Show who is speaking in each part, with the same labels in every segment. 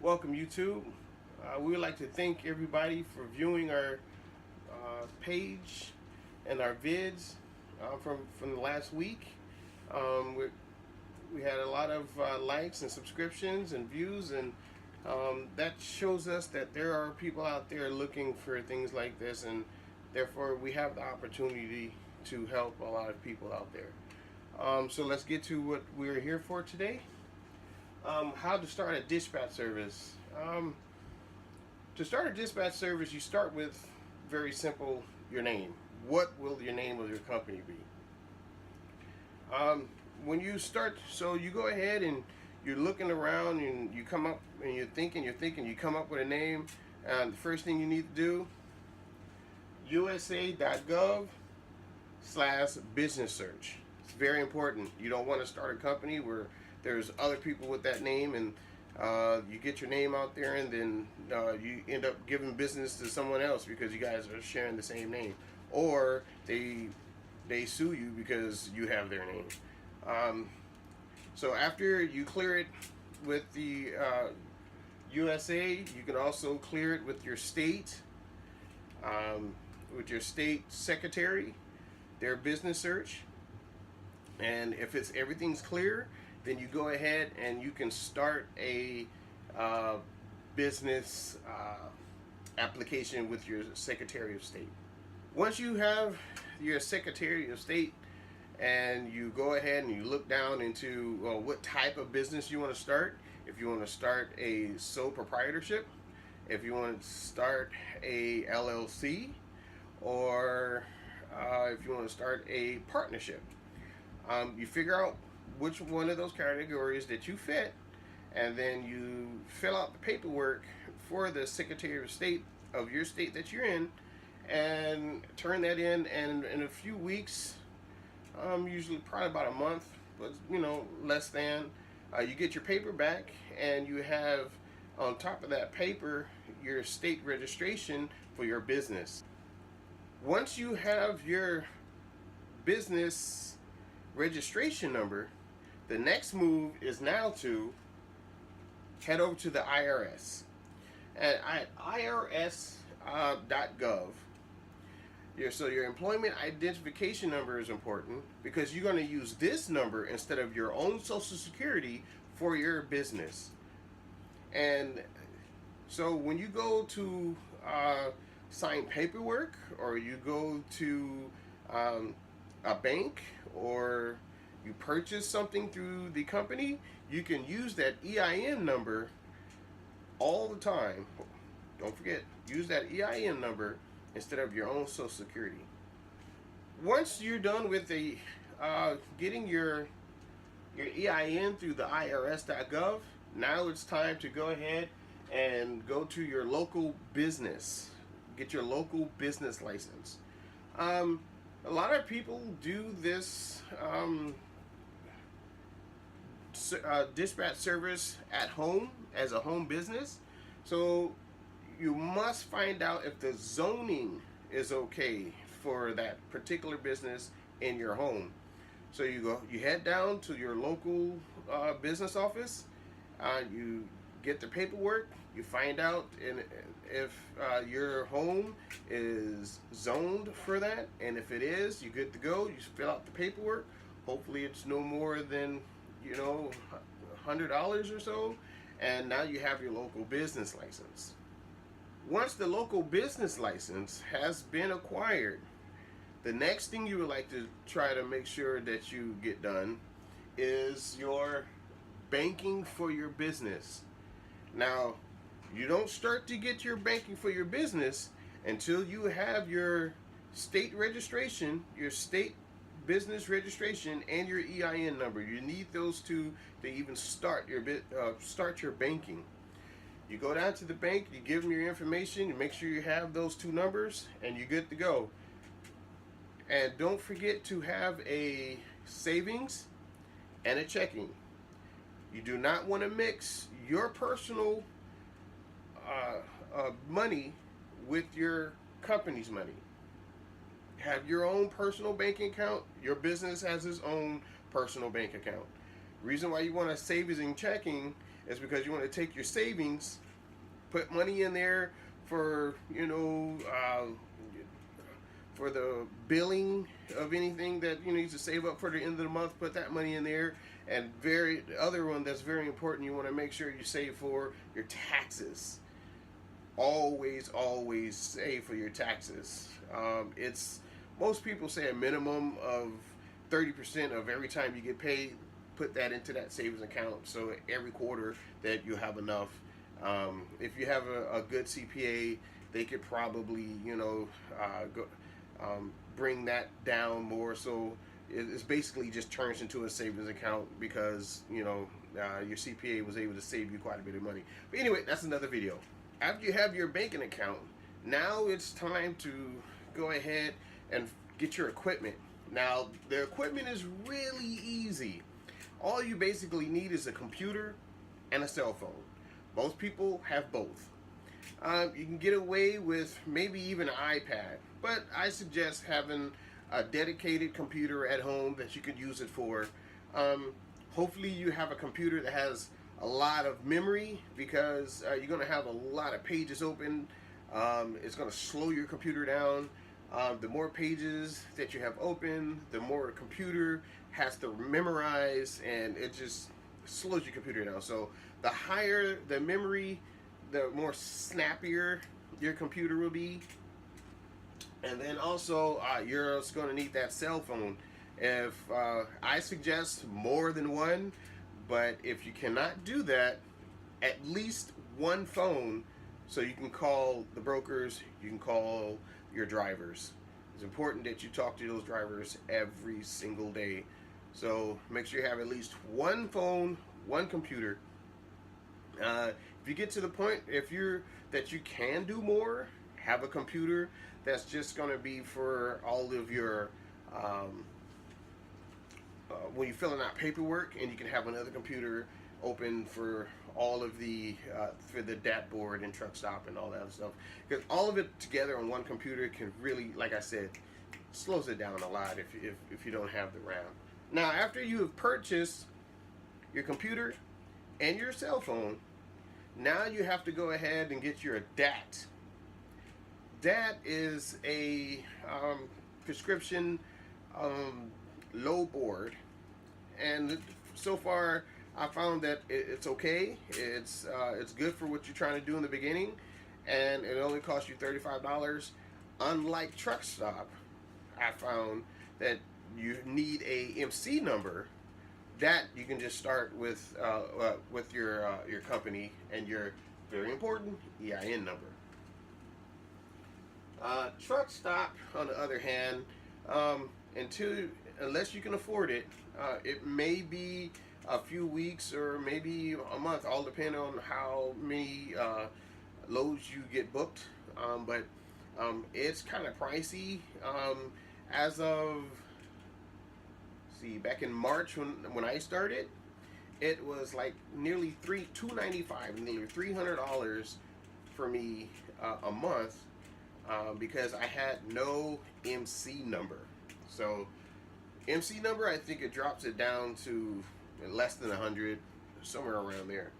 Speaker 1: Welcome YouTube. We would like to thank everybody for viewing our page and our vids from the last week. We had a lot of likes and subscriptions and views, and that shows us that there are people out there looking for things like this, and therefore we have the opportunity to help a lot of people out there. So let's get to what we're here for today. How to start a dispatch service. To start a dispatch service, you start with very simple, your name. What will your name of your company be? When you start, so you go ahead and you're looking around and you come up and you're thinking, you come up with a name. And the first thing you need to do, usa.gov/business search. It's very important. You don't want to start a company where there's other people with that name, and you get your name out there, and then you end up giving business to someone else because you guys are sharing the same name, or they sue you because you have their name. So after you clear it with the USA, you can also clear it with your state, secretary, their business search. And if everything's clear, then you go ahead and you can start a business application with your Secretary of State. Once you have your Secretary of State and you go ahead and you look down into what type of business you want to start, if you want to start a sole proprietorship, if you want to start a LLC, or if you want to start a partnership, you figure out which one of those categories that you fit, and then you fill out the paperwork for the Secretary of State of your state that you're in, and turn that in. And in a few weeks, usually probably about a month, but less than, you get your paper back, and you have on top of that paper your state registration for your business. Once you have your business registration number, the next move is now to head over to the IRS. At irs.gov, your employment identification number is important because you're going to use this number instead of your own Social Security for your business. And so when you go to sign paperwork, or you go to a bank, or you purchase something through the company, you can use that EIN number all the time. Don't forget, use that EIN number instead of your own Social Security. Once you're done with the getting your EIN through the irs.gov, now it's time to go ahead and go to your local business. Get your local business license. A lot of people do this dispatch service at home as a home business. So you must find out if the zoning is okay for that particular business in your home. So you head down to your local business office, you get the paperwork, you find out if your home is zoned for that, and if it is, you're good to go. You fill out the paperwork. Hopefully it's no more than $100 or so, and now you have your local business license. Once the local business license has been acquired, the next thing you would like to try to make sure that you get done is your banking for your business. Now, you don't start to get your banking for your business until you have your state registration, your state business registration, and your EIN number. You need those two to even start your banking. You go down to the bank, you give them your information, you make sure you have those two numbers, and you're good to go. And don't forget to have a savings and a checking. You do not want to mix your personal money with your company's money. Have your own personal banking account. Your business has its own personal bank account. Reason why you want a savings and checking It's because you want to take your savings, put money in there for, for the billing of anything that you need to save up for the end of the month. Put that money in there. And the other one that's very important, you want to make sure you save for your taxes. Always save for your taxes. It's Most people say a minimum of 30% of every time you get paid, put that into that savings account. So every quarter that you have enough. If you have a good CPA, they could probably, bring that down more. So it's basically just turns into a savings account because, your CPA was able to save you quite a bit of money. But anyway, that's another video. After you have your banking account, now it's time to go ahead and get your equipment. Now, the equipment is really easy. All you basically need is a computer and a cell phone. Most people have both. You can get away with maybe even an iPad, but I suggest having a dedicated computer at home that you can use it for. Hopefully you have a computer that has a lot of memory, because you're going to have a lot of pages open. It's going to slow your computer down. The more pages that you have open, the more a computer has to memorize, and it just slows your computer down. So the higher the memory, the more snappier your computer will be. And then also you're going to need that cell phone. If I suggest more than one, but if you cannot do that, at least one phone, so you can call the brokers, you can call your drivers. It's important that you talk to those drivers every single day. So make sure you have at least one phone, one computer. If you get to the point that you can do more, have a computer that's just going to be for all of your when you're filling out paperwork, and you can have another computer open for all of the for the DAT board and truck stop and all that other stuff. Because all of it together on one computer can really, like I said, slows it down a lot if you don't have the RAM. Now, after you have purchased your computer and your cell phone, now you have to go ahead and get your DAT. DAT is a prescription low board, and so far I found that it's okay. It's good for what you're trying to do in the beginning, and it only costs you $35. Unlike Truck Stop, I found that you need a MC number that you can just start with your company and your very important EIN number. Truck Stop, on the other hand, unless you can afford it, it may be a few weeks or maybe a month, all depending on how many loads you get booked. But it's kind of pricey. As of back in March when I started, it was like nearly $295, nearly $300 for me a month, because I had no MC number. So MC number, I think it drops it down to less than 100, somewhere around there.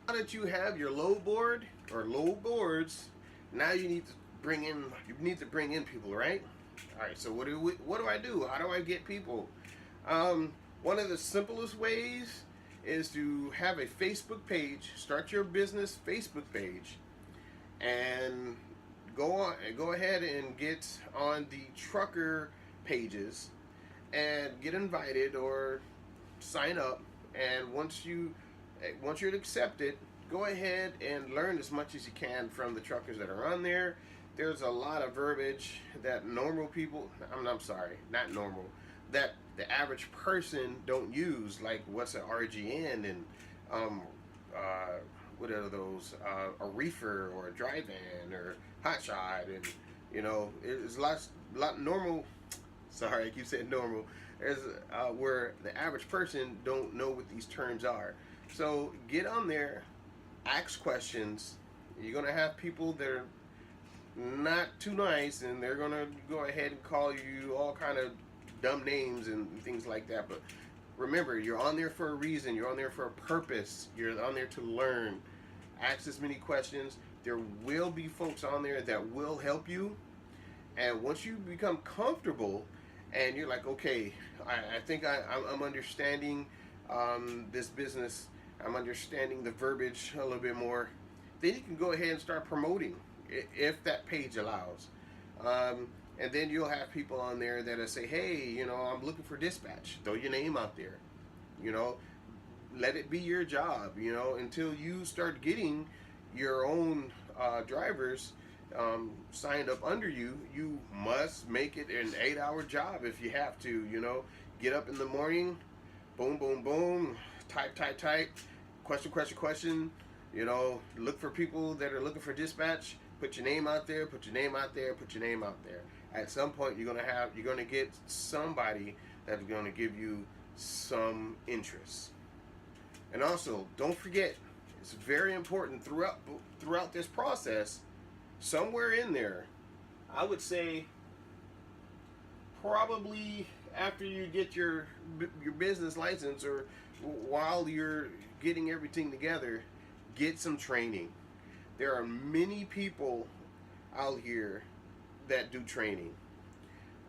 Speaker 1: Now that you have your low board or low boards, now you need to bring in people, right? All right. So what do I do? How do I get people? One of the simplest ways is to have a Facebook page. Start your business Facebook page, and go ahead and get on the trucker pages and get invited or sign up. And once you're accepted, go ahead and learn as much as you can from the truckers that are on there. There's a lot of verbiage that normal people, I'm sorry, not normal, that the average person don't use, like what's an RGN and what are those, a reefer or a dry van or hotshot, and it's a lot normal. Sorry, I keep saying normal. There's where the average person don't know what these terms are. So get on there, ask questions. You're gonna have people that are not too nice, and they're gonna go ahead and call you all kind of dumb names and things like that. But remember, you're on there for a reason. You're on there for a purpose. You're on there to learn. Ask as many questions. There will be folks on there that will help you. And once you become comfortable and you're like, okay, I think I'm understanding this business, I'm understanding the verbiage a little bit more, then you can go ahead and start promoting if that page allows. And then you'll have people on there that'll say, hey, you know, I'm looking for dispatch. Throw your name out there. You know, let it be your job, you know, until you start getting your own drivers signed up under you. You must make it an 8-hour job if you have to, you know. Get up in the morning, boom, boom, boom, type, question, you know, look for people that are looking for dispatch, put your name out there, put your name out there. At some point you're gonna get somebody that's gonna give you some interest. And also, don't forget, it's very important throughout this process, somewhere in there, I would say probably after you get your business license, or while you're getting everything together, get some training. There are many people out here that do training.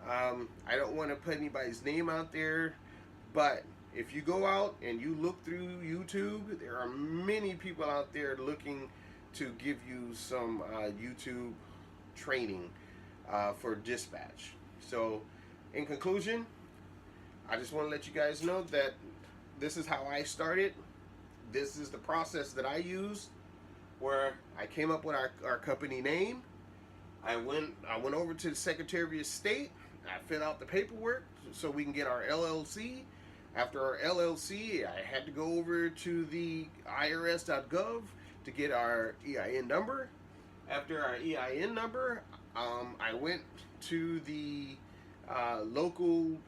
Speaker 1: I don't want to put anybody's name out there, but if you go out and you look through YouTube, there are many people out there looking to give you some YouTube training for dispatch. So, in conclusion, I just want to let you guys know that this is how I started. This is the process that I used, where I came up with our company name. I went over to the Secretary of State. I filled out the paperwork so we can get our LLC. After our LLC, I had to go over to the IRS.gov to get our EIN number. After our EIN number, I went to the local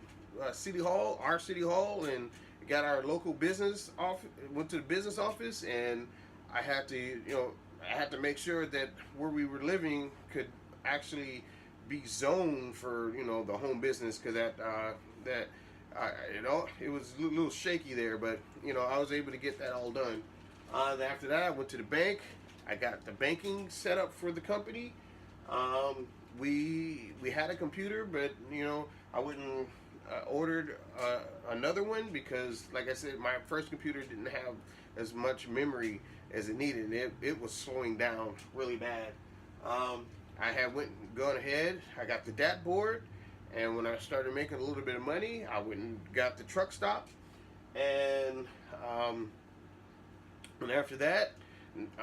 Speaker 1: city hall, our city hall, and got our local business office. Went to the business office, and I had to make sure that where we were living could actually be zoned for, you know, the home business, because it was a little shaky there, but, you know, I was able to get that all done. After that, I went to the bank. I got the banking set up for the company. We had a computer, but, you know, I wouldn't ordered another one because, like I said, my first computer didn't have as much memory as it needed. It was slowing down really bad. I had gone ahead. I got the DAT board, and when I started making a little bit of money, I went and got the truck stop, and after that,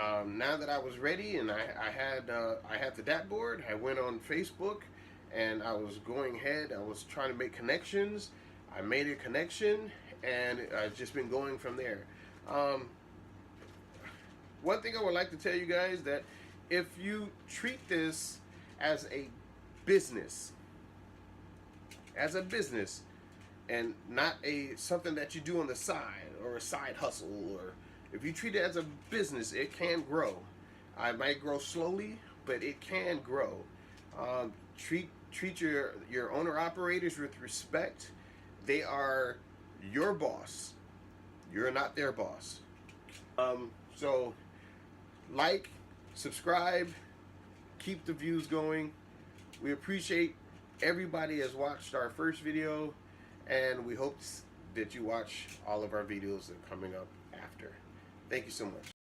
Speaker 1: now that I was ready and I had the DAT board, I went on Facebook and I was going ahead. I was trying to make connections. I made a connection, and I've just been going from there. One thing I would like to tell you guys, that if you treat this as a business, and not something that you do on the side or a side hustle, or if you treat it as a business, it can grow. I might grow slowly, but it can grow. Treat your owner operators with respect. They are your boss. You're not their boss. So like, subscribe, keep the views going. We appreciate everybody has watched our first video, and we hope that you watch all of our videos that are coming up after. Thank you so much.